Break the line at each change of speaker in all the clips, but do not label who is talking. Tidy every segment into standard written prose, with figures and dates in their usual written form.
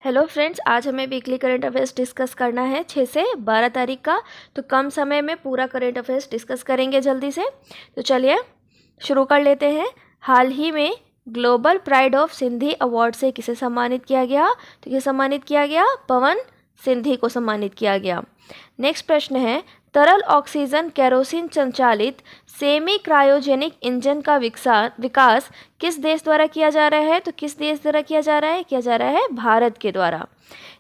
Hello friends, आज हमें weekly current affairs discuss करना है 6 से 12 तारीख का। तो कम समय में पूरा करंट अफेयर्स डिस्कस करेंगे जल्दी से। तो चलिए शुरू कर लेते हैं। हाल ही में global pride of Sindhi award से किसे सम्मानित किया गया? तो किसे सम्मानित किया गया? पवन सिंधी को सम्मानित किया गया। नेक्स्ट प्रश्न है, तरल ऑक्सीजन केरोसिन संचालित सेमी क्रायोजेनिक इंजन का विकास किस देश द्वारा किया जा रहा है? तो किस देश द्वारा किया जा रहा है? किया जा रहा है भारत के द्वारा।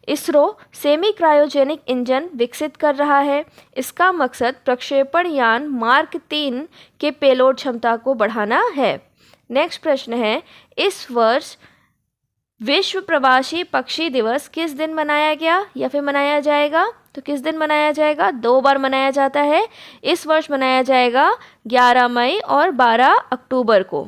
इसरो सेमी क्रायोजेनिक इंजन विकसित कर रहा है। इसका मकसद प्रक्षेपण यान मार्क 3 के पेलोड क्षमता को बढ़ाना है। नेक्स्ट प्रश्न है, इस वर्ष विश्व प्रवासी पक्षी दिवस किस दिन मनाया गया या फिर मनाया जाएगा? तो किस दिन मनाया जाएगा? 2 बार मनाया जाता है। इस वर्ष मनाया जाएगा 11 मई और 12 अक्टूबर को।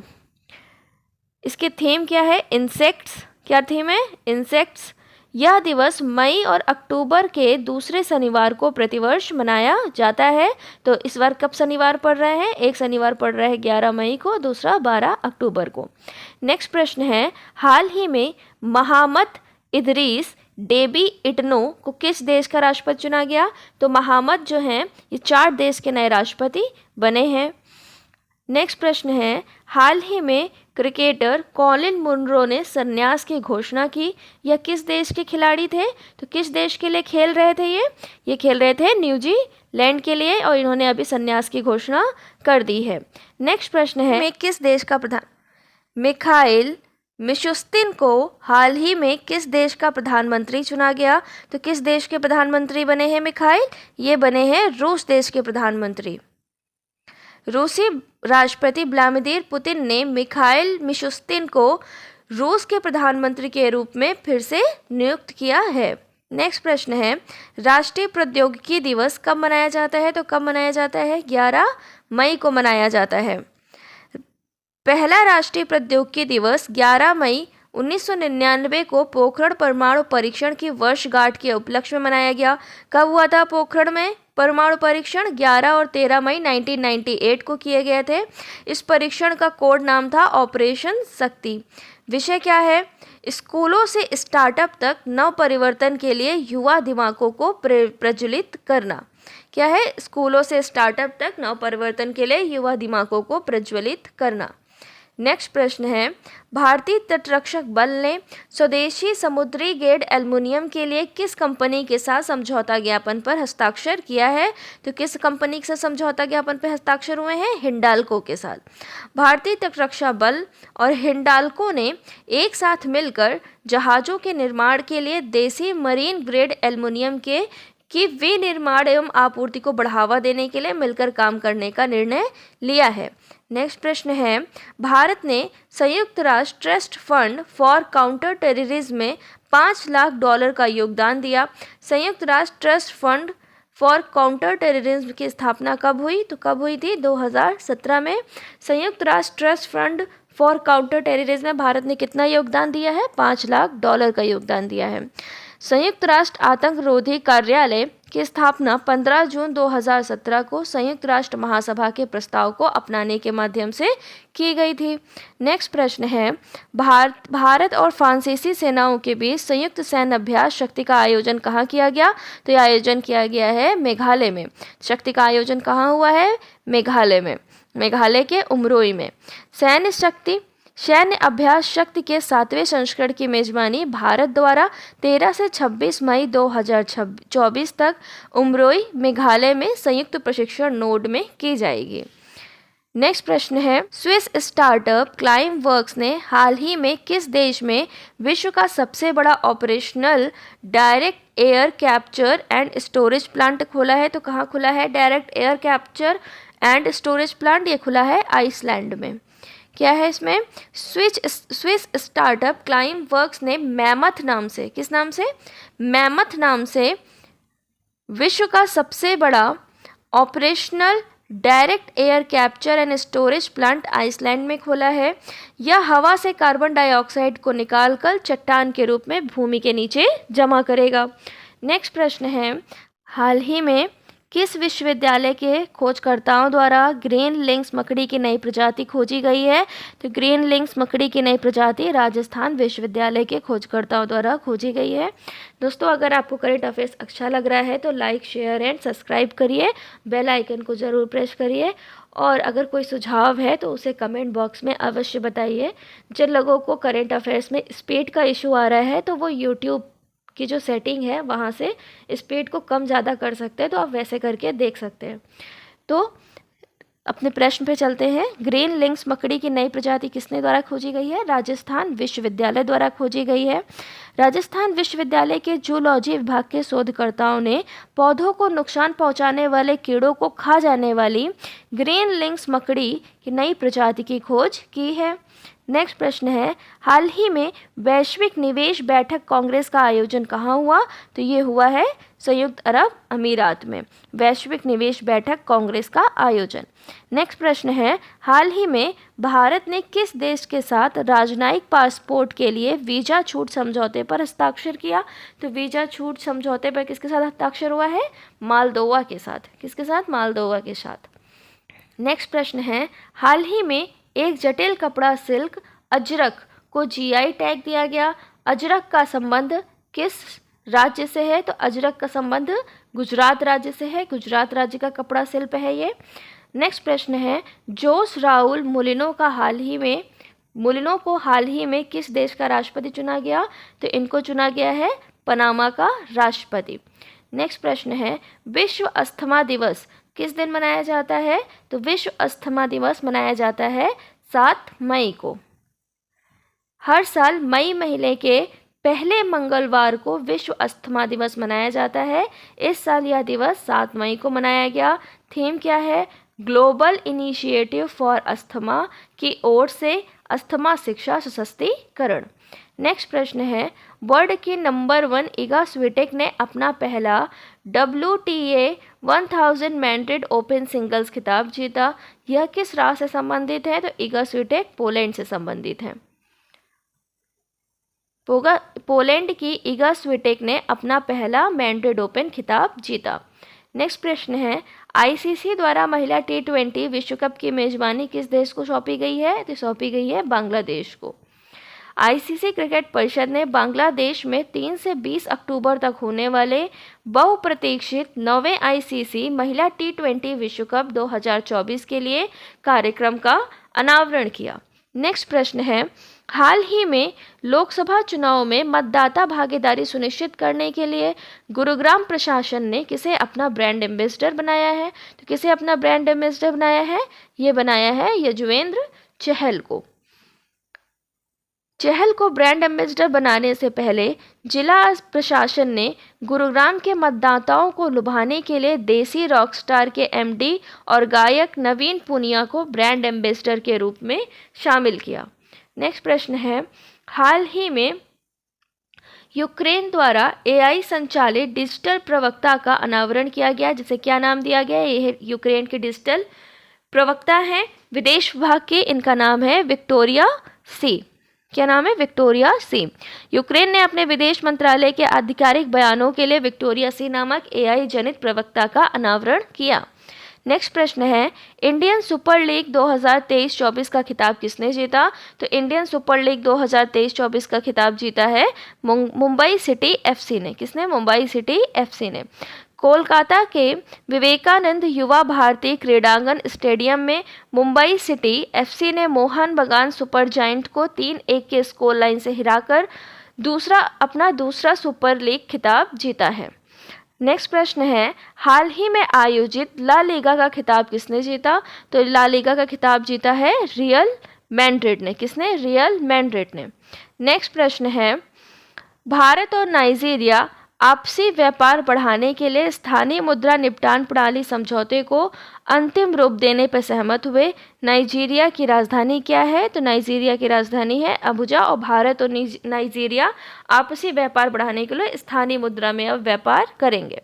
इसकी थीम क्या है? इंसेक्ट्स। क्या थीम है? इंसेक्ट्स। यह दिवस मई और अक्टूबर के दूसरे शनिवार को प्रतिवर्ष मनाया जाता है। तो इस बार कब शनिवार पड़ रहे हैं? एक शनिवार पड़ रहा है 11 मई को, दूसरा 12 अक्टूबर को। नेक्स्ट प्रश्न है, हाल ही में मोहम्मद इदरीस डेबी इटनो को किस देश का राष्ट्रपति चुना गया? तो मोहम्मद जो हैं ये 4 देश के नए राष्ट्रपति बने हैं। नेक्स्ट प्रश्न है, हाल ही में क्रिकेटर कॉलिन मुनरो ने संन्यास की घोषणा की। यह किस देश के खिलाड़ी थे? तो किस देश के लिए खेल रहे थे ये खेल रहे थे न्यूजीलैंड के लिए, और इन्होंने अभी संन्यास की घोषणा कर दी है। नेक्स्ट प्रश्न है, किस देश का प्रधान मिखाइल मिशुस्तिन को हाल ही में किस देश का प्रधानमंत्री चुना गया? तो किस देश के प्रधानमंत्री बने हैं मिखाइल? ये बने हैं रूस देश के प्रधानमंत्री। रूसी राष्ट्रपति व्लादिमीर पुतिन ने मिखाइल मिशुस्तिन को रूस के प्रधानमंत्री के रूप में फिर से नियुक्त किया है। नेक्स्ट प्रश्न है, राष्ट्रीय प्रौद्योगिकी दिवस कब मनाया जाता है? तो कब मनाया जाता है? 11 मई को मनाया जाता है। पहला राष्ट्रीय प्रौद्योगिकी दिवस 11 मई 1999 को पोखरण परमाणु परीक्षण की वर्षगांठ के उपलक्ष्य में मनाया गया। कब हुआ था पोखरण में परमाणु परीक्षण? 11 और 13 मई 1998 को किए गए थे। इस परीक्षण का कोड नाम था ऑपरेशन शक्ति। विषय क्या है? स्कूलों से स्टार्टअप तक नव परिवर्तन के लिए युवा दिमागों को प्रज्वलित करना। क्या है? स्कूलों से स्टार्टअप तक नव परिवर्तन के लिए युवा दिमागों को प्रज्वलित करना। नेक्स्ट प्रश्न है, भारतीय तटरक्षक बल ने स्वदेशी समुद्री ग्रेड एल्युमिनियम के लिए किस कंपनी के साथ समझौता ज्ञापन पर हस्ताक्षर किया है? तो किस कंपनी के साथ समझौता ज्ञापन पर हस्ताक्षर हुए हैं? हिंडाल्को के साथ। भारतीय तटरक्षक बल और हिंडाल्को ने एक साथ मिलकर जहाज़ों के निर्माण के लिए देसी मरीन ग्रेड एल्युमिनियम की विनिर्माण एवं आपूर्ति को बढ़ावा देने के लिए मिलकर काम करने का निर्णय लिया है। नेक्स्ट प्रश्न है, भारत ने संयुक्त राष्ट्र trust fund for counter terrorism में $5 लाख का योगदान दिया। संयुक्त राष्ट्र trust fund for counter terrorism की स्थापना कब हुई? तो कब हुई थी? 2017 में। संयुक्त राष्ट्र trust fund for counter terrorism में भारत ने कितना योगदान दिया है? $5 लाख का योगदान दिया है। संयुक्त राष्ट्र आतंकरोधी कार्यालय की स्थापना 15 जून 2017 को संयुक्त राष्ट्र महासभा के प्रस्ताव को अपनाने के माध्यम से की गई थी। नेक्स्ट प्रश्न है, भारत और फ्रांसीसी सेनाओं के बीच संयुक्त सैन्य अभ्यास शक्ति का आयोजन कहाँ किया गया? तो यह आयोजन किया गया है मेघालय में। शक्ति का आयोजन कहाँ हुआ है? मेघालय में, मेघालय के उमरोई में। सैन्य अभ्यास शक्ति के 7वें संस्करण की मेजबानी भारत द्वारा 13 से 26 मई 2024 तक उमरोई मेघालय में संयुक्त प्रशिक्षण नोड में की जाएगी। नेक्स्ट प्रश्न है, स्विस स्टार्टअप क्लाइमवर्क्स ने हाल ही में किस देश में विश्व का सबसे बड़ा operational direct air capture and storage plant खोला है? तो कहाँ खुला है direct air capture and storage plant? ये खुला है आइसलैंड में। क्या है इसमें? स्विस स्टार्टअप क्लाइमवर्क्स ने मैमथ नाम से, किस नाम से? मैमथ नाम से विश्व का सबसे बड़ा operational direct air capture and storage plant Iceland में खोला है। यह हवा से कार्बन डाइऑक्साइड को निकालकर चट्टान के रूप में भूमि के नीचे जमा करेगा। नेक्स्ट प्रश्न है, हाल ही में किस विश्वविद्यालय के खोजकर्ताओं द्वारा ग्रीन लिंक्स मकड़ी की नई प्रजाति खोजी गई है? तो ग्रीन लिंक्स मकड़ी की नई प्रजाति राजस्थान विश्वविद्यालय के खोजकर्ताओं द्वारा खोजी गई है। दोस्तों, अगर आपको करंट अफेयर्स अच्छा लग रहा है तो लाइक, शेयर एंड सब्सक्राइब करिए, बेल आइकन को ज़रूर प्रेस करिए, और अगर कोई सुझाव है तो उसे कमेंट बॉक्स में अवश्य बताइए। जिन लोगों को करंट अफेयर्स में स्पीड का इशू आ रहा है तो वो यूट्यूब की जो सेटिंग है वहाँ से स्पीड को कम ज़्यादा कर सकते हैं, तो आप वैसे करके देख सकते हैं। तो अपने प्रश्न पे चलते हैं। ग्रीन लिंक्स मकड़ी की नई प्रजाति किसने द्वारा खोजी गई है? राजस्थान विश्वविद्यालय द्वारा खोजी गई है। राजस्थान विश्वविद्यालय के जूलॉजी विभाग के शोधकर्ताओं ने पौधों को नुकसान पहुंचाने वाले कीड़ों को खा जाने वाली ग्रीन लिंक्स मकड़ी की नई प्रजाति की खोज की है। नेक्स्ट प्रश्न है, हाल ही में वैश्विक निवेश बैठक कांग्रेस का आयोजन कहाँ हुआ? तो ये हुआ है संयुक्त अरब अमीरात में, वैश्विक निवेश बैठक कांग्रेस का आयोजन। नेक्स्ट प्रश्न है, हाल ही में भारत ने किस देश के साथ राजनयिक पासपोर्ट के लिए वीज़ा छूट समझौते पर हस्ताक्षर किया? तो वीज़ा छूट समझौते पर किसके साथ हस्ताक्षर हुआ है? मालदोवा के साथ। किसके साथ? मालदोवा के साथ। नेक्स्ट प्रश्न है, हाल ही में एक जटिल कपड़ा सिल्क अजरक को जीआई टैग दिया गया। अजरक का संबंध किस राज्य से है? तो अजरक का संबंध गुजरात राज्य से है। गुजरात राज्य का कपड़ा शिल्प है ये। नेक्स्ट प्रश्न है, जोस राउल मुलिनो को हाल ही में किस देश का राष्ट्रपति चुना गया? तो इनको चुना गया है पनामा का राष्ट्रपति। नेक्स्ट प्रश्न है, विश्व अस्थमा दिवस किस दिन मनाया जाता है? तो विश्व अस्थमा दिवस मनाया जाता है 7 मई को। हर साल मई महीने के पहले मंगलवार को विश्व अस्थमा दिवस मनाया जाता है। इस साल यह दिवस 7 मई को मनाया गया। थीम क्या है? ग्लोबल इनिशिएटिव फॉर अस्थमा की ओर से अस्थमा शिक्षा सशक्तिकरण। नेक्स्ट प्रश्न है, वर्ल्ड की नंबर 1 इगा स्विटेक ने अपना पहला WTA 1000 मैंड्रिड ओपन सिंगल्स खिताब जीता। यह किस राष्ट्र से संबंधित है? तो इगा स्विटेक पोलैंड से संबंधित है। पोलैंड की इगा स्विटेक ने अपना पहला मैंड्रिड ओपन खिताब जीता। नेक्स्ट प्रश्न है, ICC द्वारा महिला T20 विश्व कप की मेजबानी किस देश को सौंपी गई है? तो सौंपी गई है बांग्लादेश को। ICC क्रिकेट परिषद ने बांग्लादेश में 3 से 20 अक्टूबर तक होने वाले बहुप्रतीक्षित 9वें ICC महिला T20 विश्व कप 2024 के लिए कार्यक्रम का अनावरण किया। नेक्स्ट प्रश्न है, हाल ही में लोकसभा चुनाव में मतदाता भागीदारी सुनिश्चित करने के लिए गुरुग्राम प्रशासन ने किसे अपना ब्रांड एम्बेसडर बनाया है? तो किसे अपना ब्रांड एम्बेसडर बनाया है? ये बनाया है यजुवेंद्र चहल को। चहल को ब्रांड एम्बेसडर बनाने से पहले जिला प्रशासन ने गुरुग्राम के मतदाताओं को लुभाने के लिए देसी रॉकस्टार के MD और गायक नवीन पुनिया को ब्रांड एम्बेसडर के रूप में शामिल किया। नेक्स्ट प्रश्न है, हाल ही में यूक्रेन द्वारा AI संचालित डिजिटल प्रवक्ता का अनावरण किया गया, जिसे क्या नाम दिया गया? यह यूक्रेन के डिजिटल प्रवक्ता हैं विदेश विभाग के। इनका नाम है विक्टोरिया सी। क्या नाम है? विक्टोरिया सी। यूक्रेन ने अपने विदेश मंत्रालय के आधिकारिक बयानों के लिए विक्टोरिया सी नामक AI जनित प्रवक्ता का अनावरण किया। नेक्स्ट प्रश्न है, इंडियन सुपर लीग 2023-24 का खिताब किसने जीता? तो इंडियन सुपर लीग 2023-24 का खिताब जीता है मुंबई सिटी FC ने। किसने? मुंबई सिटी FC ने। कोलकाता के विवेकानंद युवा भारती क्रीड़ांगन स्टेडियम में मुंबई सिटी FC ने मोहन बगान सुपर जायंट को 3-1 के स्कोर लाइन से हराकर अपना दूसरा सुपर लीग खिताब जीता है। नेक्स्ट प्रश्न है, हाल ही में आयोजित ला लीगा का खिताब किसने जीता? तो ला लीगा का खिताब जीता है रियल मैड्रिड ने। किसने? रियल मैड्रिड ने। नेक्स्ट प्रश्न है, भारत और नाइजीरिया आपसी व्यापार बढ़ाने के लिए स्थानीय मुद्रा निपटान प्रणाली समझौते को अंतिम रूप देने पर सहमत हुए। नाइजीरिया की राजधानी क्या है? तो नाइजीरिया की राजधानी है अबुजा, और भारत और नाइजीरिया आपसी व्यापार बढ़ाने के लिए स्थानीय मुद्रा में अब व्यापार करेंगे।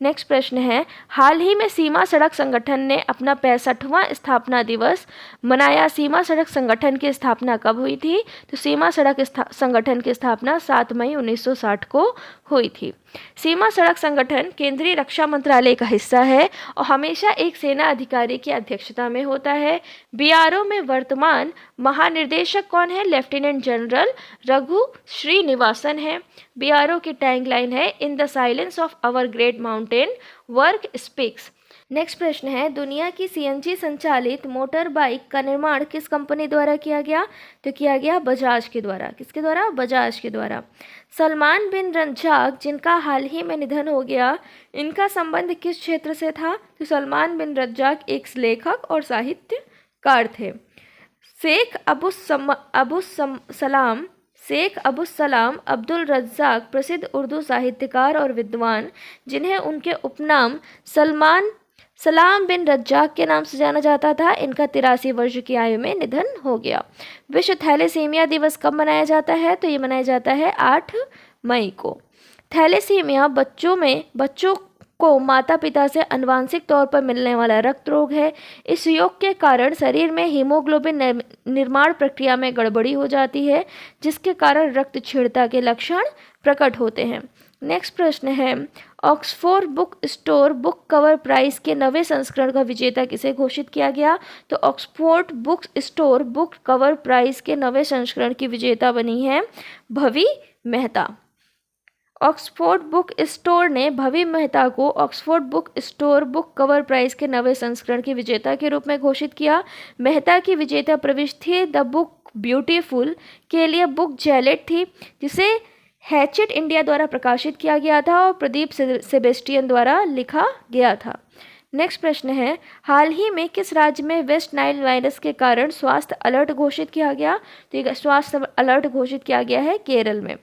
नेक्स्ट प्रश्न है, हाल ही में सीमा सड़क संगठन ने अपना 65वां स्थापना दिवस मनाया। सीमा सड़क संगठन की स्थापना कब हुई थी? तो सीमा सड़क संगठन की स्थापना 7 मई 1960 को हुई थी। सीमा सड़क संगठन केंद्रीय रक्षा मंत्रालय का हिस्सा है और हमेशा एक सेना अधिकारी की अध्यक्षता में होता है। बीआरओ में वर्तमान महानिर्देशक कौन है? लेफ्टिनेंट जनरल रघु श्रीनिवासन है। बीआरओ की टैगलाइन है, in the silence of our great mountain work speaks. Next प्रश्न है, दुनिया की सीएनजी संचालित मोटर बाइक का निर्माण किस कंपनी द्वारा किया गया? तो किया गया बजाज के द्वारा। किसके द्वारा? बजाज के द्वारा। सलमान बिन रज्जाक, जिनका हाल ही में निधन हो गया, इनका संबंध किस क्षेत्र से था? तो सलमान बिन रज्जाक एक लेखक और साहित्यकार थे। शेख अबुस सलाम अब्दुल रज्जाक प्रसिद्ध उर्दू साहित्यकार और विद्वान, जिन्हें उनके उपनाम सलाम बिन रज्जाक के नाम से जाना जाता था, इनका 83 वर्ष की आयु में निधन हो गया। विश्व थैलेसीमिया दिवस कब मनाया जाता है? तो ये मनाया जाता है 8 मई को। थैलेसीमिया बच्चों को माता पिता से आनुवांशिक तौर पर मिलने वाला रक्त रोग है। इस रोग के कारण शरीर में हीमोग्लोबिन निर्माण प्रक्रिया में गड़बड़ी हो जाती है, जिसके कारण रक्तक्षीणता के लक्षण प्रकट होते हैं। नेक्स्ट प्रश्न है, Oxford book store book cover prize के नवे संस्करण का विजेता किसे घोषित किया गया? तो Oxford book store book cover prize के नवे संस्करण की विजेता बनी है Bhavi Mehta. Oxford book store ने भवी मेहता को Oxford book store book cover prize के नवे संस्करण की विजेता के रूप में घोषित किया। मेहता की विजेता प्रविष्टि थी द बुक ब्यूटीफुल के लिए बुक जैलेट थी, जिसे हैचेट इंडिया द्वारा प्रकाशित किया गया था और प्रदीप सेबेस्टियन द्वारा लिखा गया था। नेक्स्ट प्रश्न है, हाल ही में किस राज्य में वेस्ट नाइल वायरस के कारण स्वास्थ्य अलर्ट घोषित किया गया? तो स्वास्थ्य अलर्ट घोषित किया गया है केरल में।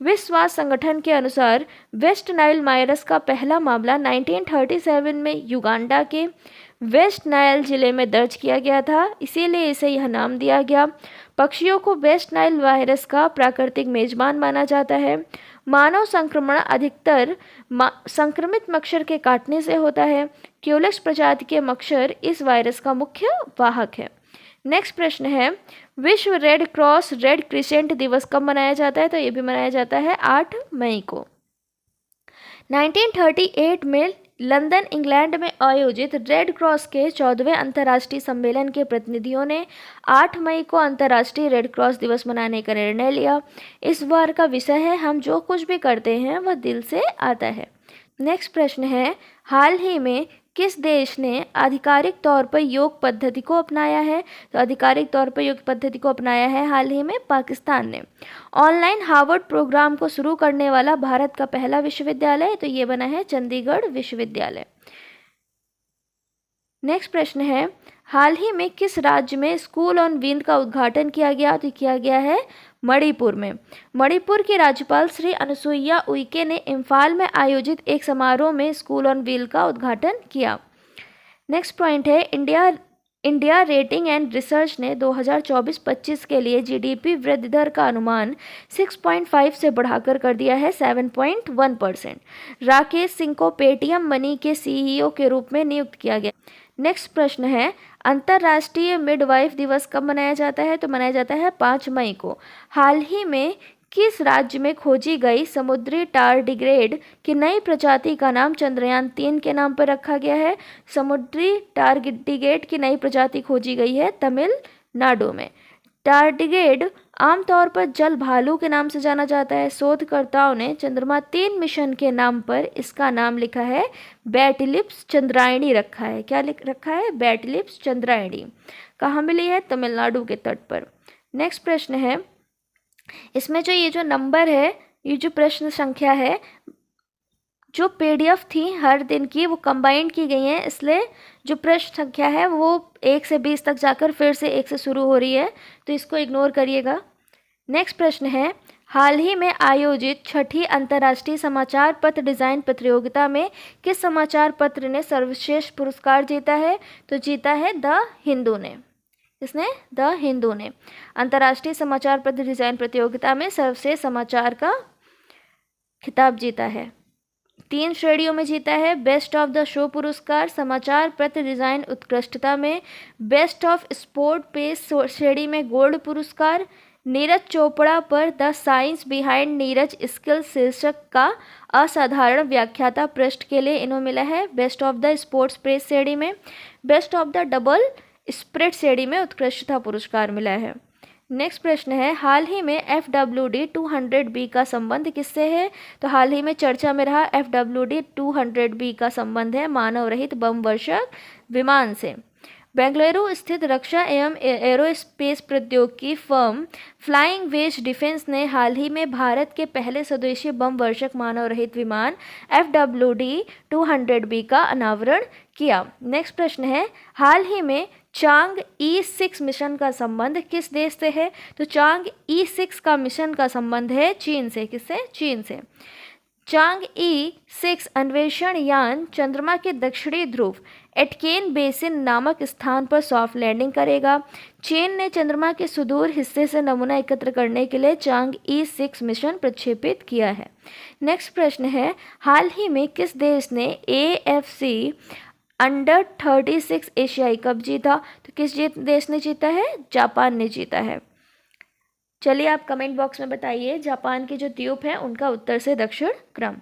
विश्व स्वास्थ्य संगठन के अनुसार वेस्ट नाइल वायरस का पहला मामला 1937 में युगांडा के वेस्ट नाइल जिले में दर्ज किया गया था, इसीलिए इसे यह नाम दिया गया। पक्षियों को वेस्ट नाइल वायरस का प्राकृतिक मेजबान माना जाता है। मानव संक्रमण अधिकतर संक्रमित मच्छर के काटने से होता है। क्यूलेक्स प्रजाति के मच्छर इस वायरस का मुख्य वाहक है। नेक्स्ट प्रश्न है, विश्व रेड क्रॉस रेड क्रिसेंट दिवस कब मनाया जाता है? तो ये भी मनाया जाता है 8 मई को। 1938 में लंदन इंग्लैंड में आयोजित रेड क्रॉस के 14वें अंतर्राष्ट्रीय सम्मेलन के प्रतिनिधियों ने 8 मई को अंतर्राष्ट्रीय रेड क्रॉस दिवस मनाने का निर्णय लिया। इस बार का विषय है, हम जो कुछ भी करते हैं वह दिल से आता है। नेक्स्ट प्रश्न है, हाल ही में किस देश ने आधिकारिक तौर पर योग पद्धति को अपनाया है? तो आधिकारिक तौर पर योग पद्धति को अपनाया है हाल ही में पाकिस्तान ने। ऑनलाइन हार्वर्ड प्रोग्राम को शुरू करने वाला भारत का पहला विश्वविद्यालय, तो ये बना है चंडीगढ़ विश्वविद्यालय। नेक्स्ट प्रश्न है, हाल ही में किस राज्य में स्कूल ऑन व्हील का उद्घाटन किया गया? तो किया गया है मणिपुर में। मणिपुर की राज्यपाल श्री अनुसुईया उइके ने इम्फाल में आयोजित एक समारोह में स्कूल ऑन व्हील का उद्घाटन किया। नेक्स्ट पॉइंट है, इंडिया रेटिंग एंड रिसर्च ने 2024-25 के लिए जीडीपी वृद्धि दर का अनुमान 6.5 से बढ़ाकर कर दिया है 7.1%। राकेश सिंह को पेटीएम मनी के सीईओ के रूप में नियुक्त किया गया। नेक्स्ट प्रश्न है, अंतर्राष्ट्रीय मिडवाइफ दिवस कब मनाया जाता है? तो मनाया जाता है 5 मई को। हाल ही में किस राज्य में खोजी गई समुद्री टारडिग्रेड की नई प्रजाति का नाम चंद्रयान 3 के नाम पर रखा गया है? समुद्री टारडिग्रेड की नई प्रजाति खोजी गई है तमिलनाडु में। टारडिग्रेड आमतौर पर जल भालू के नाम से जाना जाता है। शोधकर्ताओं ने चंद्रमा 3 मिशन के नाम पर इसका नाम लिखा है बैटिलिप्स चंद्रायणी रखा है। क्या लिख रखा है? बैटिलिप्स चंद्रायणी। कहाँ मिली है? तमिलनाडु के तट पर। नेक्स्ट प्रश्न है, इसमें जो ये जो नंबर है, ये जो प्रश्न संख्या है, जो पीडीएफ थी हर दिन की वो कंबाइंड की गई हैं, इसलिए जो प्रश्न संख्या है वो 1 से 20 तक जाकर फिर से 1 से शुरू हो रही है, तो इसको इग्नोर करिएगा। नेक्स्ट प्रश्न है, हाल ही में आयोजित 6ठी अंतर्राष्ट्रीय समाचार पत्र डिज़ाइन प्रतियोगिता में किस समाचार पत्र ने सर्वश्रेष्ठ पुरस्कार जीता है? तो जीता है द हिंदू ने। इसने द हिंदू ने अंतर्राष्ट्रीय समाचार पत्र डिज़ाइन प्रतियोगिता में सर्वश्रेष्ठ समाचार का खिताब जीता है। 3 श्रेणियों में जीता है। बेस्ट ऑफ द शो पुरस्कार समाचार पत्र डिज़ाइन उत्कृष्टता में, बेस्ट ऑफ स्पोर्ट पेस श्रेणी में गोल्ड पुरस्कार, नीरज चोपड़ा पर the science behind Neeraj skill शीर्षक का असाधारण व्याख्याता पृष्ठ के लिए इन्हें मिला है best of the sports press श्रेणी में। Best of the double spirit श्रेणी में उत्कृष्टता पुरस्कार मिला है। नेक्स्ट प्रश्न है, हाल ही में FWD 200B का संबंध किससे है? तो हाल ही में चर्चा में रहा FWD 200B का संबंध है मानव रहित बम वर्षक विमान से। बेंगलुरु स्थित रक्षा एवं एरोस्पेस प्रौद्योगिकी फर्म फ्लाइंग वेज डिफेंस ने हाल ही में भारत के पहले स्वदेशी बम वर्षक मानव रहित विमान FWD 200B का अनावरण किया। नेक्स्ट प्रश्न है, हाल ही में चांग E6 मिशन का संबंध किस देश से है? तो चांग E6 का मिशन का संबंध है चीन से। किससे? चीन से। चांग E6 अन्वेषण यान चंद्रमा के दक्षिणी ध्रुव एटकेन बेसिन नामक स्थान पर सॉफ्ट लैंडिंग करेगा। चीन ने चंद्रमा के सुदूर हिस्से से नमूना एकत्र करने के लिए चांग E6 मिशन प्रक्षेपित किया है। नेक्स्ट प्रश्न है, हाल ही में किस देश ने AFC अंडर 36 एशियाई कप जीता? तो किस देश ने जीता है? जापान ने जीता है। चलिए आप कमेंट बॉक्स में बताइए जापान के जो द्वीप हैं उनका उत्तर से दक्षिण क्रम।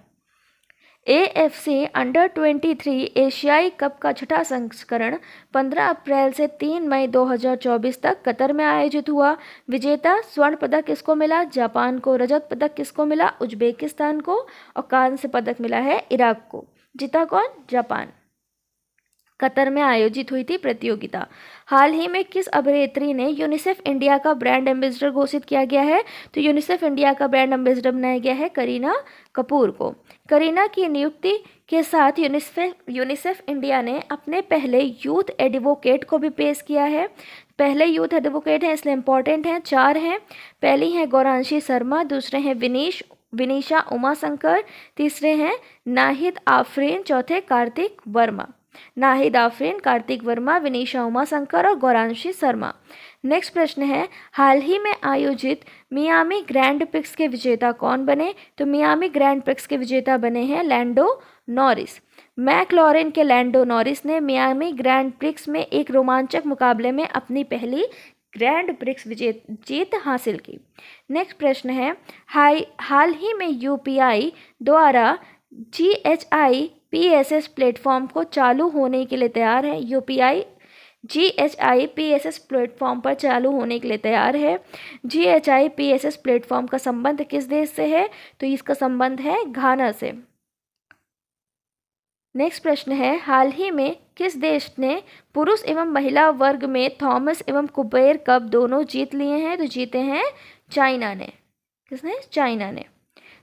AFC अंडर 23 एशियाई कप का छठा संस्करण 15 अप्रैल से 3 मई 2024 तक कतर में आयोजित हुआ। विजेता स्वर्ण पदक किसको मिला? जापान को। रजत पदक किसको मिला? उज्बेकिस्तान को। और कांस्य पदक मिला है इराक को। जीता कौन? जापान। कतर में आयोजित हुई थी प्रतियोगिता। हाल ही में किस अभिनेत्री ने यूनिसेफ इंडिया का ब्रांड एम्बेसडर घोषित किया गया है? तो यूनिसेफ इंडिया का ब्रांड एम्बेसडर बनाया गया है करीना कपूर को। करीना की नियुक्ति के साथ यूनिसेफ इंडिया ने अपने पहले यूथ एडवोकेट को भी पेश किया है। पहले यूथ एडवोकेट हैं इसलिए इम्पॉर्टेंट हैं, 4 हैं। पहली हैं गौरांशी शर्मा, दूसरे हैं विनीशा उमाशंकर, तीसरे हैं नाहिद आफरीन, चौथे कार्तिक वर्मा। नाहिद आफरीन, कार्तिक वर्मा, विनीशा उमाशंकर और गौरांशी शर्मा। नेक्स्ट प्रश्न है, हाल ही में आयोजित मियामी ग्रैंड प्रिक्स के विजेता कौन बने? तो मियामी ग्रैंड प्रिक्स के विजेता बने हैं लैंडो नॉरिस। मैकलॉरेन के लैंडो नॉरिस ने मियामी ग्रैंड प्रिक्स में एक रोमांचक मुकाबले में अपनी पहली ग्रैंड प्रिक्स जीत हासिल की। नेक्स्ट प्रश्न है, हाल ही में UPI द्वारा GHIPSS प्लेटफॉर्म को चालू होने के लिए तैयार है। UPI GHIPSS प्लेटफॉर्म पर चालू होने के लिए तैयार है। GHIPSS प्लेटफॉर्म का संबंध किस देश से है? तो इसका संबंध है घाना से। नेक्स्ट प्रश्न है, हाल ही में किस देश ने पुरुष एवं महिला वर्ग में थॉमस एवं कुबेर कप दोनों जीत लिए हैं? तो जीते हैं चाइना ने। किसने? चाइना ने।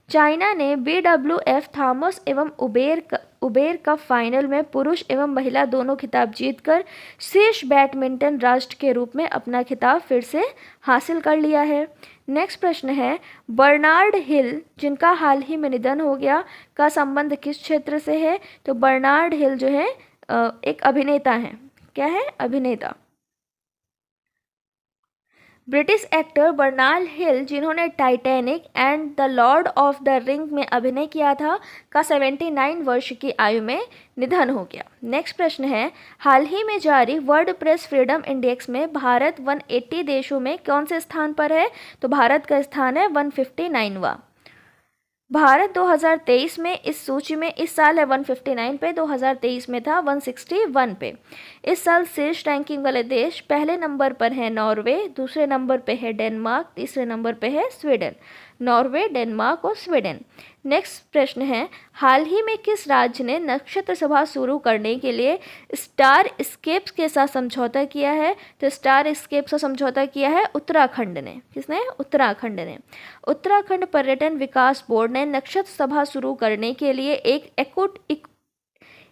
चाइना ने BWF थॉमस एवं उबेर कप फाइनल में पुरुष एवं महिला दोनों खिताब जीतकर शीर्ष बैडमिंटन राष्ट्र के रूप में अपना खिताब फिर से हासिल कर लिया है। नेक्स्ट प्रश्न है, बर्नार्ड हिल जिनका हाल ही में निधन हो गया का संबंध किस क्षेत्र से है? तो बर्नार्ड हिल जो है एक अभिनेता हैं। क्या है? अभिनेता। ब्रिटिश एक्टर बर्नार्ड हिल जिन्होंने Titanic and the Lord of the ring में अभिनय किया था का 79 वर्ष की आयु में निधन हो गया। नेक्स्ट प्रश्न है, हाल ही में जारी वर्ल्ड प्रेस फ्रीडम इंडेक्स में भारत 180 देशों में कौन से स्थान पर है? तो भारत का स्थान है 159वां। भारत 2023 में इस सूची में इस साल है 159 पे, 2023 में था 161 पे। इस साल शीर्ष रैंकिंग वाले देश पहले नंबर पर है नॉर्वे, दूसरे नंबर पे है डेनमार्क, तीसरे नंबर पे है स्वीडन। नॉर्वे, डेनमार्क और स्वीडन। नेक्स्ट प्रश्न है, हाल ही में किस राज्य ने नक्षत्र सभा शुरू करने के लिए स्टार स्केप्स के साथ समझौता किया है? तो स्टार स्केप्स का समझौता किया है उत्तराखंड ने। किसने? उत्तराखंड ने। उत्तराखंड पर्यटन विकास बोर्ड ने नक्षत्र सभा शुरू करने के लिए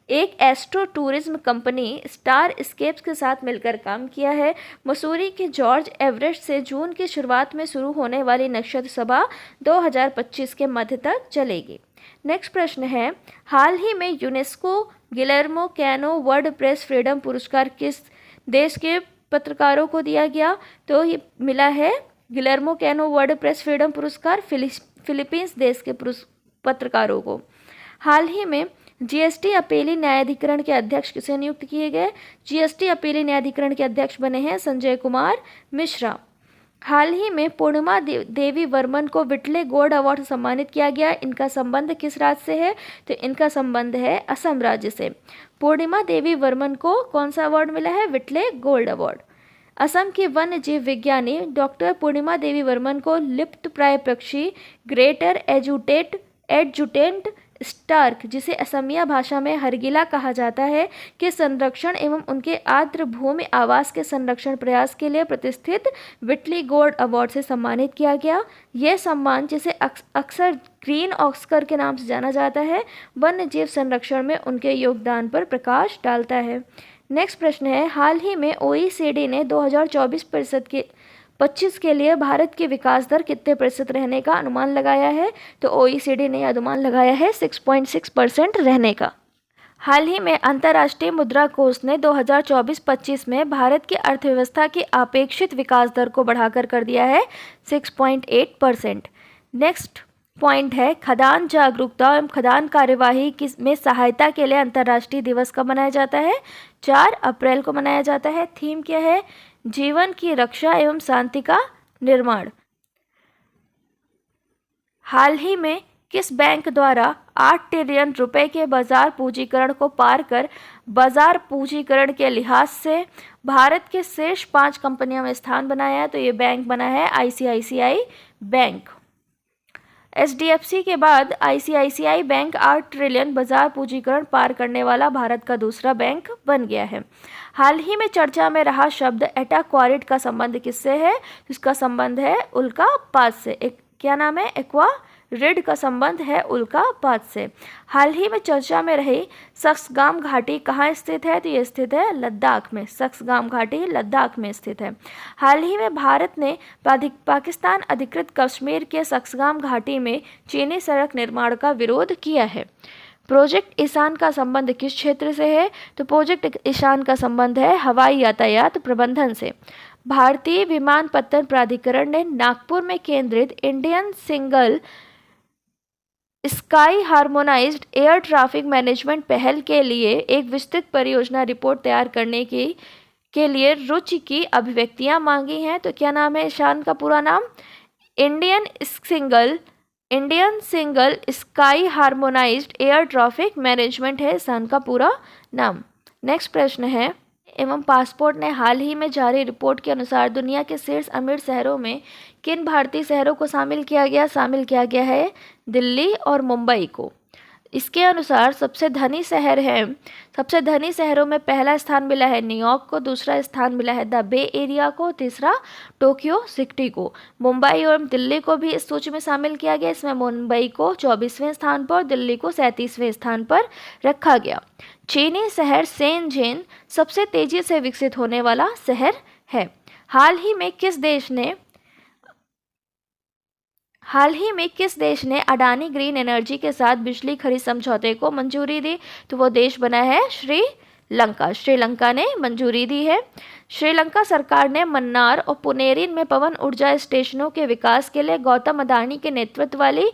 एक astro tourism company star scapes के साथ मिलकर काम किया है। मसूरी के जॉर्ज एवरेस्ट से जून की शुरुआत में शुरू होने वाली नक्षत्र सभा 2025 के मध्य तक चलेगी। नेक्स्ट प्रश्न है, हाल ही में UNESCO Guillermo Cano world press freedom पुरस्कार किस देश के पत्रकारों को दिया गया? तो ये मिला है Guillermo Cano world press freedom पुरस्कार फिलीपींस देश के पत्रकारों को। हाल ही में जीएसटी अपीली न्यायाधिकरण के अध्यक्ष किसे नियुक्त किए गए? जीएसटी अपीली न्यायाधिकरण के अध्यक्ष बने हैं संजय कुमार मिश्रा। हाल ही में पूर्णिमा देवी वर्मन को विटले गोल्ड अवार्ड से सम्मानित किया गया। इनका संबंध किस राज्य से है? तो इनका संबंध है असम राज्य से। पूर्णिमा देवी वर्मन को कौन सा अवार्ड मिला है? विटले गोल्ड अवार्ड। असम की वन्य जीव विज्ञानी डॉक्टर पूर्णिमा देवी वर्मन को लुप्तप्राय पक्षी ग्रेटर एडजुटेंट स्टार्क, जिसे असमिया भाषा में हरगिला कहा जाता है, के संरक्षण एवं उनके आर्द्र भूमि आवास के संरक्षण प्रयास के लिए प्रतिष्ठित विटली गोल्ड अवार्ड से सम्मानित किया गया। यह सम्मान, जिसे अक्सर ग्रीन ऑस्कर के नाम से जाना जाता है, वन्य जीव संरक्षण में उनके योगदान पर प्रकाश डालता है। नेक्स्ट प्रश्न है, हाल ही में OECD ने 2024 के लिए भारत की विकास दर कितने प्रतिशत रहने का अनुमान लगाया है? तो OECD ने अनुमान लगाया है 6.6% रहने का। हाल ही में अंतर्राष्ट्रीय मुद्रा कोष ने 2024-25 में भारत की अर्थव्यवस्था की अपेक्षित विकास दर को बढ़ाकर कर दिया है 6.8%। नेक्स्ट पॉइंट है, खदान जागरूकता एवं खदान कार्यवाही में सहायता के लिए अंतर्राष्ट्रीय दिवस कब मनाया जाता है? 4 अप्रैल को मनाया जाता है। थीम क्या है? जीवन की रक्षा एवं शांति का निर्माण। हाल ही में किस बैंक द्वारा 8 ट्रिलियन रुपए के बाजार पूंजीकरण को पार कर बाजार पूंजीकरण के लिहाज से भारत के शीर्ष 5 कंपनियों में स्थान बनाया है? तो ये बैंक बना है ICICI बैंक। HDFC के बाद ICICI बैंक 8 ट्रिलियन बाजार पूंजीकरण पार करने वाला भारत का दूसरा बैंक बन गया है। हाल ही में चर्चा में रहा शब्द एटाक्वारिड का संबंध किससे है? इसका संबंध है उल्कापात से। क्या नाम है? एक्वारिड का संबंध है उल्कापात से। हाल ही में चर्चा में रही सक्सगाम घाटी कहाँ स्थित है? तो ये स्थित है लद्दाख में। सक्सगाम घाटी लद्दाख में स्थित है। हाल ही में भारत ने पाकिस्तान अधिकृत कश्मीर के सक्सगाम घाटी में चीनी सड़क निर्माण का विरोध किया है। प्रोजेक्ट ईशान का संबंध किस क्षेत्र से है? तो प्रोजेक्ट ईशान का संबंध है हवाई यातायात प्रबंधन से। भारतीय विमानपत्तन प्राधिकरण ने नागपुर में केंद्रित Indian single sky harmonised air traffic management पहल के लिए एक विस्तृत परियोजना रिपोर्ट तैयार करने के लिए रुचि की अभिव्यक्तियां मांगी हैं। तो क्या नाम है ईशान का पूरा नाम? Indian single sky harmonised air traffic management है ईशान का पूरा नाम। नेक्स्ट प्रश्न है, एवं पासपोर्ट ने हाल ही में जारी रिपोर्ट के अनुसार दुनिया के शीर्ष अमीर शहरों में किन भारतीय शहरों को शामिल किया गया? शामिल किया गया है दिल्ली और मुंबई को। इसके अनुसार सबसे धनी शहरों में पहला स्थान मिला है न्यूयॉर्क को, दूसरा स्थान मिला है द बे एरिया को, तीसरा टोक्यो सिटी को। मुंबई और दिल्ली को भी इस सूची में शामिल किया गया। इसमें मुंबई को 24वें स्थान पर, दिल्ली को 37वें स्थान पर रखा गया। चीनी शहर शेनज़ेन सबसे तेजी से विकसित होने वाला शहर है। हाल ही में किस देश ने अडानी ग्रीन एनर्जी के साथ बिजली खरीद समझौते को मंजूरी दी? तो वो देश बना है श्रीलंका। श्रीलंका ने मंजूरी दी है। श्रीलंका सरकार ने मन्नार और पुनेरिन में पवन ऊर्जा स्टेशनों के विकास के लिए गौतम अडानी के नेतृत्व वाली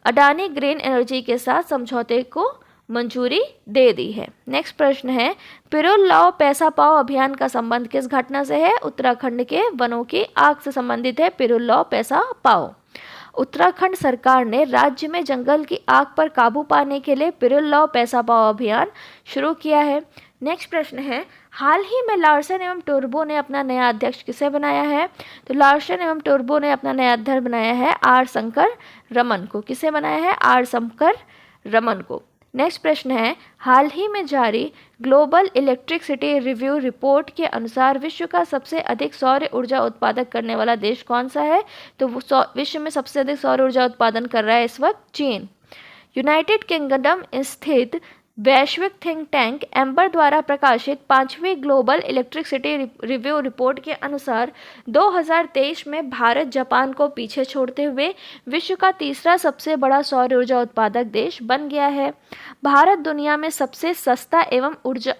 अडानी ग्रीन एनर्जी के साथ समझौते को मंजूरी दे दी है। नेक्स्ट प्रश्न है, पिरुल लाओ पैसा पाओ अभियान का संबंध किस घटना से है? उत्तराखंड के वनों की आग से संबंधित है पिरुल लाओ पैसा पाओ। उत्तराखंड सरकार ने राज्य में जंगल की आग पर काबू पाने के लिए पिरुल लाओ पैसा पाओ अभियान शुरू किया है। नेक्स्ट प्रश्न है, हाल ही में लार्सन एवं टूब्रो ने अपना नया अध्यक्ष किसे बनाया है? तो लार्सन एवं टूब्रो ने अपना नया अध्यक्ष बनाया है आर शंकर रमन को। किसे बनाया है? आर शंकर रमन को। नेक्स्ट प्रश्न है, हाल ही में जारी ग्लोबल इलेक्ट्रिसिटी रिव्यू रिपोर्ट के अनुसार विश्व का सबसे अधिक सौर ऊर्जा उत्पादक करने वाला देश कौन सा है? तो विश्व में सबसे अधिक सौर ऊर्जा उत्पादन कर रहा है इस वक्त चीन। यूनाइटेड किंगडम स्थित वैश्विक थिंक टैंक एम्बर द्वारा प्रकाशित 5वीं ग्लोबल इलेक्ट्रिसिटी रिव्यू रिपोर्ट के अनुसार 2023 में भारत जापान को पीछे छोड़ते हुए विश्व का तीसरा सबसे बड़ा सौर ऊर्जा उत्पादक देश बन गया है। भारत दुनिया में सबसे सस्ता एवं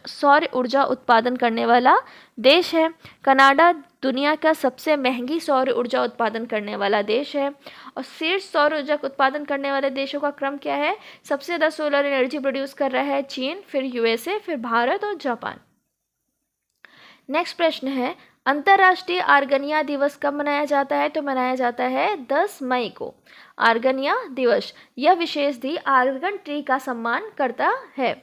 सौर ऊर्जा उत्पादन करने वाला देश है। कनाडा दुनिया का सबसे महंगी सौर ऊर्जा उत्पादन करने वाला देश है। और शीर्ष सौर ऊर्जा उत्पादन करने वाले देशों का क्रम क्या है? सबसे ज़्यादा सोलर एनर्जी प्रोड्यूस कर रहा है चीन, फिर यूएसए, फिर भारत और जापान। नेक्स्ट प्रश्न है, अंतर्राष्ट्रीय आर्गनिया दिवस कब मनाया जाता है? तो मनाया जाता है 10 मई को। आर्गनिया दिवस, यह विशेष दिन आर्गन ट्री का सम्मान करता है।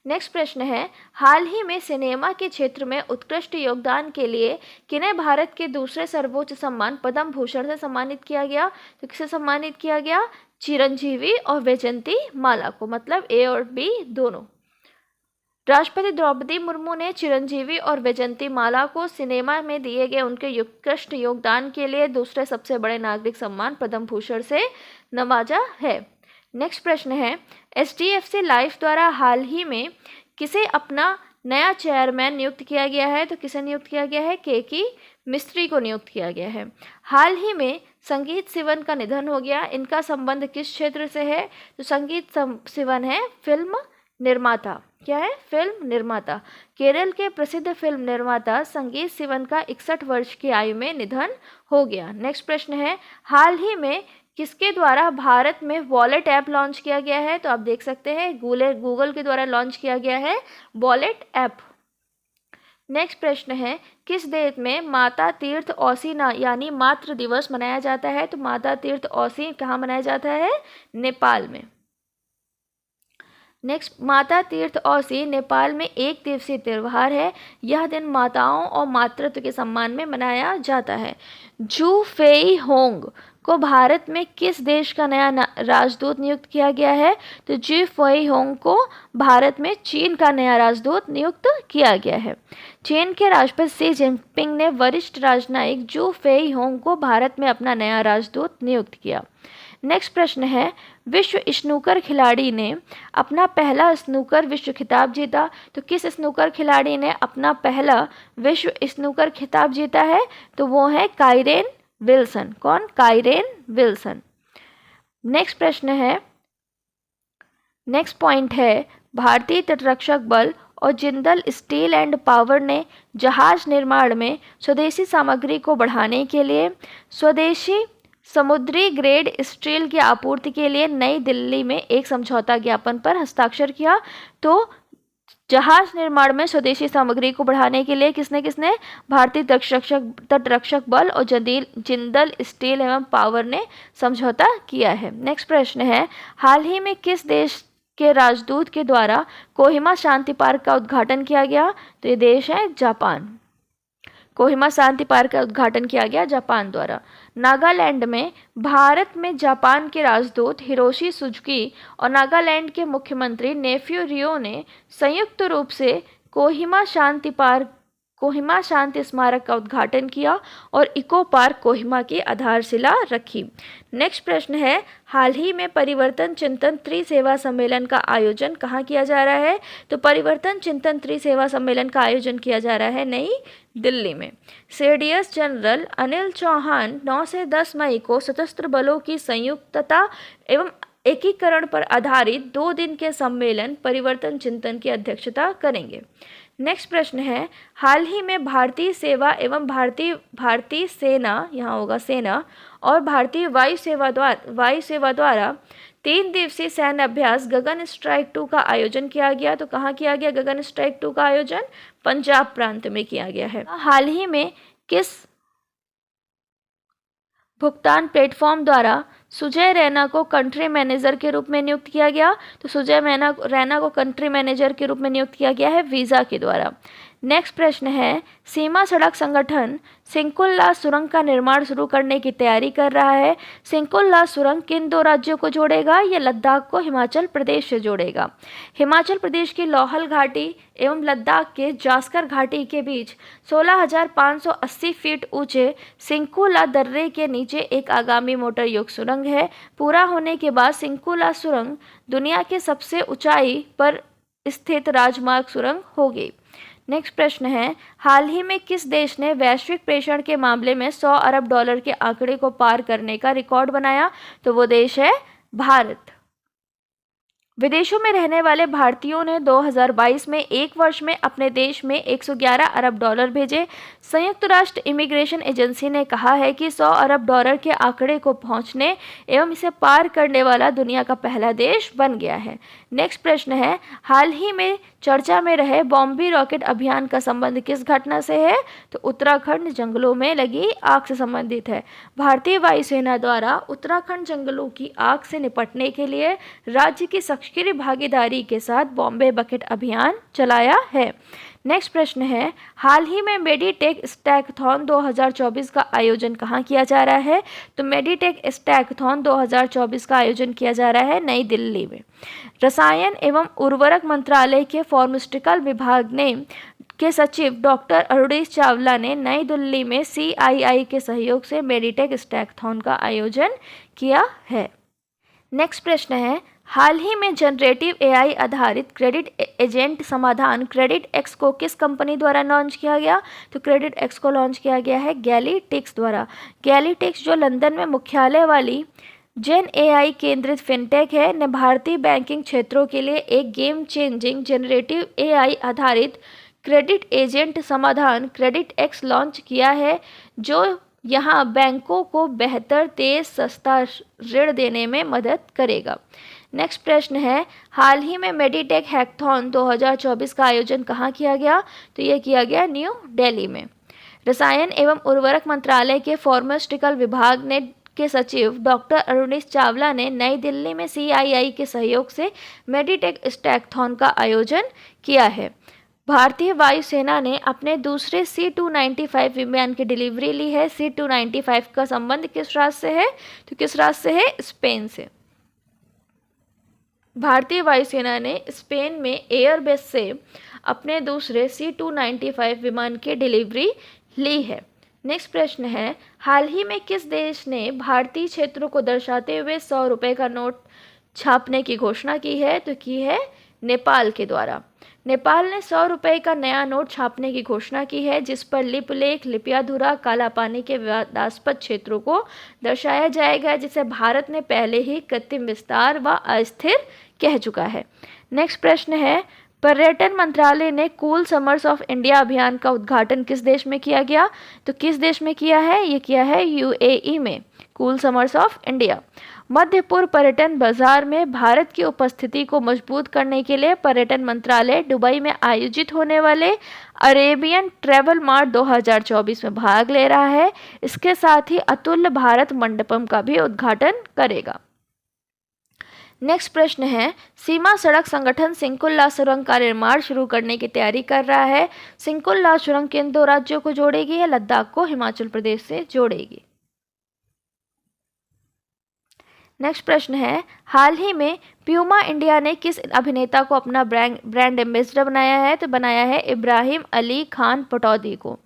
नेक्स्ट प्रश्न है, हाल ही में सिनेमा के क्षेत्र में उत्कृष्ट योगदान के लिए किन्हें भारत के दूसरे सर्वोच्च सम्मान पद्म भूषण से सम्मानित किया गया? तो किसे सम्मानित किया गया? चिरंजीवी और वैजयंती माला को, मतलब ए और बी दोनों। राष्ट्रपति द्रौपदी मुर्मू ने चिरंजीवी और वैजयंती माला को सिनेमा में दिए गए उनके उत्कृष्ट योगदान के लिए दूसरे सबसे बड़े नागरिक सम्मान पद्म भूषण से नवाजा है। नेक्स्ट प्रश्न है, HDFC लाइफ द्वारा हाल ही में किसे अपना नया चेयरमैन नियुक्त किया गया है? तो किसे नियुक्त किया गया है? के मिस्त्री को नियुक्त किया गया है। हाल ही में संगीत सिवन का निधन हो गया, इनका संबंध किस क्षेत्र से है? तो संगीत सिवन है फिल्म निर्माता। क्या है? फिल्म निर्माता। केरल के प्रसिद्ध फिल्म निर्माता संगीत सिवन का 61 वर्ष की आयु में निधन हो गया। नेक्स्ट प्रश्न है, हाल ही में किसके द्वारा भारत में वॉलेट ऐप लॉन्च किया गया है? तो आप देख सकते हैं गूगल के द्वारा लॉन्च किया गया है वॉलेट ऐप। नेक्स्ट प्रश्न है, किस देश में माता तीर्थ औसी यानी मातृ दिवस मनाया जाता है? तो माता तीर्थ औसी कहाँ मनाया जाता है? नेपाल में। नेक्स्ट, माता तीर्थ औसी नेपाल में एक दिवसीय त्यौहार है। यह दिन माताओं और मातृत्व के सम्मान में मनाया जाता है। जू फेई होंग को भारत में किस देश का नया राजदूत नियुक्त किया गया है? तो जू फेई होंग को भारत में चीन का नया राजदूत नियुक्त किया गया है। चीन के राष्ट्रपति शी जिनपिंग ने वरिष्ठ राजनयिक जू फेई होंग को भारत में अपना नया राजदूत नियुक्त किया। नेक्स्ट प्रश्न है, विश्व स्नूकर खिलाड़ी ने अपना पहला स्नूकर विश्व खिताब जीता? तो किस स्नूकर खिलाड़ी ने अपना पहला विश्व स्नूकर खिताब जीता है? तो वो है काइरेन विल्सन। कौन? Kieron Wilson. नेक्स्ट प्रश्न है, नेक्स्ट पॉइंट है, भारतीय तटरक्षक बल और जिंदल स्टील एंड पावर ने जहाज निर्माण में स्वदेशी सामग्री को बढ़ाने के लिए स्वदेशी समुद्री ग्रेड स्टील की आपूर्ति के लिए नई दिल्ली में एक समझौता ज्ञापन पर हस्ताक्षर किया। तो जहाज निर्माण में स्वदेशी सामग्री को बढ़ाने के लिए किसने भारतीय तटरक्षक बल और जिंदल स्टील एवं पावर ने समझौता किया है। नेक्स्ट प्रश्न है, हाल ही में किस देश के राजदूत के द्वारा कोहिमा शांति पार्क का उद्घाटन किया गया? तो ये देश है जापान। कोहिमा शांति पार्क का उद्घाटन किया गया जापान द्वारा। नागालैंड में भारत में जापान के राजदूत हिरोशी सुजुकी और नागालैंड के मुख्यमंत्री नेफ्यू रियो ने संयुक्त रूप से कोहिमा शांति स्मारक का उद्घाटन किया और इको पार्क कोहिमा की आधारशिला रखी। नेक्स्ट प्रश्न है, हाल ही में परिवर्तन चिंतन त्रिसेवा सम्मेलन का आयोजन कहाँ किया जा रहा है? तो परिवर्तन चिंतन त्रिसेवा सम्मेलन का आयोजन किया जा रहा है नई दिल्ली में। सीडीएस जनरल अनिल चौहान 9 से 10 मई को सशस्त्र बलों की संयुक्तता एवं एकीकरण पर आधारित 2 दिन के सम्मेलन परिवर्तन चिंतन की अध्यक्षता करेंगे। नेक्स्ट प्रश्न है, हाल ही में भारतीय सेवा एवं भारतीय सेना, यहाँ होगा सेना, और भारतीय वायु सेवा द्वारा 3 दिवसीय सैन्य अभ्यास गगन स्ट्राइक 2 का आयोजन किया गया। तो कहाँ किया गया गगन स्ट्राइक 2 का आयोजन? पंजाब प्रांत में किया गया है। हाल ही में किस भुगतान प्लेटफॉर्म द्वारा सुजय रैना को कंट्री मैनेजर के रूप में नियुक्त किया गया? तो सुजय रैना को कंट्री मैनेजर के रूप में नियुक्त किया गया है वीज़ा के द्वारा। नेक्स्ट प्रश्न है, सीमा सड़क संगठन सिंकुल्ला सुरंग का निर्माण शुरू करने की तैयारी कर रहा है। सिंकुल्ला सुरंग किन 2 राज्यों को जोड़ेगा? ये लद्दाख को हिमाचल प्रदेश से जोड़ेगा। हिमाचल प्रदेश की लौहल घाटी एवं लद्दाख के जास्कर घाटी के बीच 16,580 फीट ऊंचे सिंकुल्ला दर्रे के नीचे एक आगामी मोटर युक्त सुरंग है। पूरा होने के बाद सिंकुल्ला सुरंग दुनिया के सबसे ऊंचाई पर स्थित राजमार्ग सुरंग होगी। नेक्स्ट प्रश्न है, हाल ही में किस देश ने वैश्विक प्रेषण के मामले में 100 अरब डॉलर के आंकड़े को पार करने का रिकॉर्ड बनाया? तो वो देश है भारत। विदेशों में रहने वाले भारतीयों ने 2022 में एक वर्ष में अपने देश में 111 अरब डॉलर भेजे। संयुक्त राष्ट्र इमिग्रेशन एजेंसी ने कहा है कि 100 अरब डॉलर के आंकड़े को पहुंचने एवं इसे पार करने वाला दुनिया का पहला देश बन गया है। नेक्स्ट प्रश्न है, हाल ही में चर्चा में रहे बॉम्बे रॉकेट अभियान का संबंध किस घटना से है? तो उत्तराखंड जंगलों में लगी आग से संबंधित है। भारतीय वायुसेना द्वारा उत्तराखंड जंगलों की आग से निपटने के लिए राज्य की सक्रिय भागीदारी के साथ बॉम्बे बकेट अभियान चलाया है। नेक्स्ट प्रश्न है, हाल ही में मेडिटेक स्टैकथॉन 2024 का आयोजन कहाँ किया जा रहा है? तो मेडिटेक स्टैकथॉन 2024 का आयोजन किया जा रहा है नई दिल्ली में। रसायन एवं उर्वरक मंत्रालय के फार्मास्यूटिकल विभाग के सचिव डॉक्टर अरुणेश चावला ने नई दिल्ली में CII के सहयोग से मेडिटेक स्टैकथॉन का आयोजन किया है। नेक्स्ट प्रश्न है, हाल ही में जनरेटिव AI आधारित क्रेडिट एजेंट समाधान क्रेडिट एक्स को किस कंपनी द्वारा लॉन्च किया गया? तो क्रेडिट एक्स को लॉन्च किया गया है गैलीटिक्स द्वारा। गैलीटिक्स जो लंदन में मुख्यालय वाली जेन AI केंद्रित फिनटेक है, ने भारतीय बैंकिंग क्षेत्रों के लिए एक गेम चेंजिंग जनरेटिव AI आधारित क्रेडिट एजेंट समाधान क्रेडिट एक्स लॉन्च किया है, जो यहाँ बैंकों को बेहतर, तेज, सस्ता ऋण देने में मदद करेगा। नेक्स्ट प्रश्न है, हाल ही में मेडिटेक हैकथॉन 2024 का आयोजन कहाँ किया गया? तो यह किया गया न्यू दिल्ली में। रसायन एवं उर्वरक मंत्रालय के फार्मास्यूटिकल विभाग के सचिव डॉक्टर अरुणेश चावला ने नई दिल्ली में CII के सहयोग से मेडिटेक स्टैकथॉन का आयोजन किया है। भारतीय वायुसेना ने अपने दूसरे C295 विमान की डिलीवरी ली है। C295 का संबंध किस राज्य से है? तो किस राज्य से है? स्पेन से। भारतीय वायुसेना ने स्पेन में एयरबेस से अपने दूसरे C295 विमान की डिलीवरी ली है। नेक्स्ट प्रश्न है, हाल ही में किस देश ने भारतीय क्षेत्रों को दर्शाते हुए 100 रुपये का नोट छापने की घोषणा की है? तो की है नेपाल के द्वारा। नेपाल ने 100 रुपये का नया नोट छापने की घोषणा की है, जिस पर लिपलेख, लिपियाधुरा, काला पानी के विवादास्पद क्षेत्रों को दर्शाया जाएगा, जिसे भारत ने पहले ही कृत्रिम विस्तार व अस्थिर कह चुका है। नेक्स्ट प्रश्न है, पर्यटन मंत्रालय ने कूल समर्स ऑफ इंडिया अभियान का उद्घाटन किस देश में किया गया? तो किस देश में किया है? ये किया है UAE में, कूल समर्स ऑफ इंडिया। मध्य पूर्व पर्यटन बाजार में भारत की उपस्थिति को मजबूत करने के लिए पर्यटन मंत्रालय दुबई में आयोजित होने वाले अरेबियन ट्रैवल मार्ट 2024 में भाग ले रहा है। इसके साथ ही अतुल्य भारत मंडपम का भी उद्घाटन करेगा। नेक्स्ट प्रश्न है, सीमा सड़क संगठन सिंकुल्ला सुरंग का निर्माण शुरू करने की तैयारी कर रहा है। सिंकुल्ला सुरंग किन दो राज्यों को जोड़ेगी? या लद्दाख को हिमाचल प्रदेश से जोड़ेगी। नेक्स्ट प्रश्न है, हाल ही में प्यूमा इंडिया ने किस अभिनेता को अपना ब्रांड एम्बेसडर बनाया है? तो बनाया है इब्राहिम अली खान पटौदी को।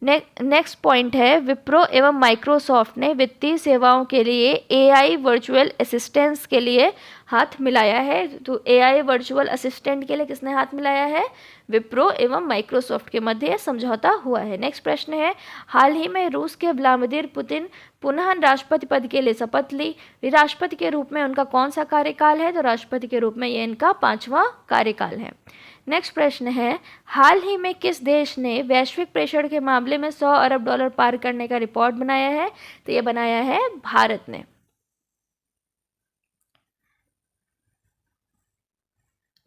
नेक्स्ट पॉइंट है, विप्रो एवं माइक्रोसॉफ्ट ने वित्तीय सेवाओं के लिए AI वर्चुअल असिस्टेंस के लिए हाथ मिलाया है। तो AI वर्चुअल असिस्टेंट के लिए किसने हाथ मिलाया है? विप्रो एवं माइक्रोसॉफ्ट के मध्य समझौता हुआ है। नेक्स्ट प्रश्न है, हाल ही में रूस के व्लादिमीर पुतिन पुनः राष्ट्रपति पद के लिए शपथ ली। राष्ट्रपति के रूप में उनका कौन सा कार्यकाल है? तो राष्ट्रपति के रूप में ये इनका 5वां कार्यकाल है। नेक्स्ट प्रश्न है, हाल ही में किस देश ने वैश्विक प्रेषण के मामले में 100 अरब डॉलर पार करने का रिकॉर्ड बनाया है? तो ये बनाया है भारत ने।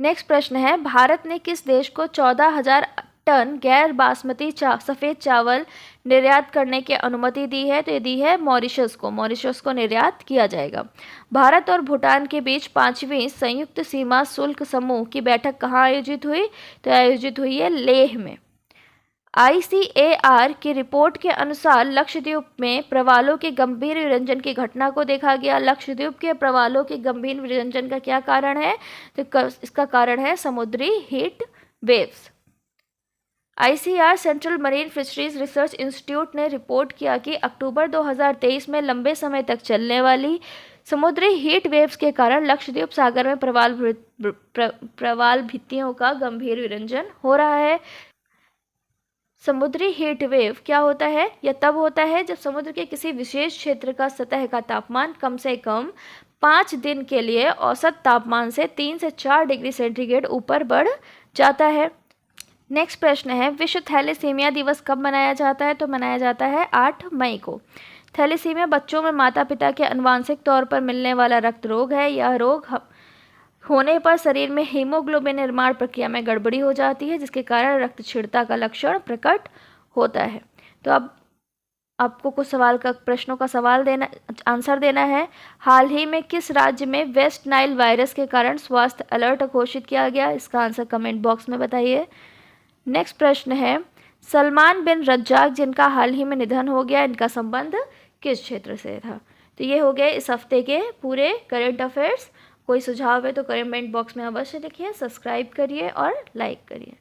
नेक्स्ट प्रश्न है, भारत ने किस देश को 14,000 टन गैर बासमती सफ़ेद चावल निर्यात करने की अनुमति दी है? तो ये दी है मॉरिशस को। मॉरिशस को निर्यात किया जाएगा। भारत और भूटान के बीच 5वीं संयुक्त सीमा शुल्क समूह की बैठक कहाँ आयोजित हुई? तो आयोजित हुई है लेह में। ICAR की रिपोर्ट के अनुसार लक्षद्वीप में प्रवालों के गंभीर विरंजन की घटना को देखा गया। लक्षद्वीप के प्रवालों के गंभीर विरंजन का क्या कारण है? तो इसका कारण है समुद्री heat waves. ICAR central marine fisheries research institute ने रिपोर्ट किया कि अक्टूबर 2023 में लंबे समय तक चलने वाली समुद्री हीट वेव्स के कारण लक्षद्वीप सागर में प्रवाल भित्तियों का गंभीर विरंजन हो रहा है। समुद्री हीट वेव क्या होता है? यह तब होता है जब समुद्र के किसी विशेष क्षेत्र का सतह का तापमान कम से कम 5 दिन के लिए औसत तापमान से 3 से 4 डिग्री सेंटीग्रेड ऊपर बढ़ जाता है। नेक्स्ट प्रश्न है, विश्व थैलेसीमिया दिवस कब मनाया जाता है? तो मनाया जाता है 8 मई को। थैलेसीमिया बच्चों में माता पिता के आनुवांशिक तौर पर मिलने वाला रक्त रोग है। यह रोग होने पर शरीर में हीमोग्लोबिन निर्माण प्रक्रिया में गड़बड़ी हो जाती है, जिसके कारण रक्तक्षीणता का लक्षण प्रकट होता है। तो अब आपको कुछ प्रश्नों का आंसर देना है। हाल ही में किस राज्य में वेस्ट नाइल वायरस के कारण स्वास्थ्य अलर्ट घोषित किया गया? इसका आंसर कमेंट बॉक्स में बताइए। नेक्स्ट प्रश्न है, सलमान बिन रज्जाक जिनका हाल ही में निधन हो गया, इनका संबंध किस क्षेत्र से था? तो ये हो गए इस हफ्ते के पूरे करंट अफेयर्स। कोई सुझाव है तो कमेंट बॉक्स में अवश्य लिखिए, सब्सक्राइब करिए और लाइक करिए।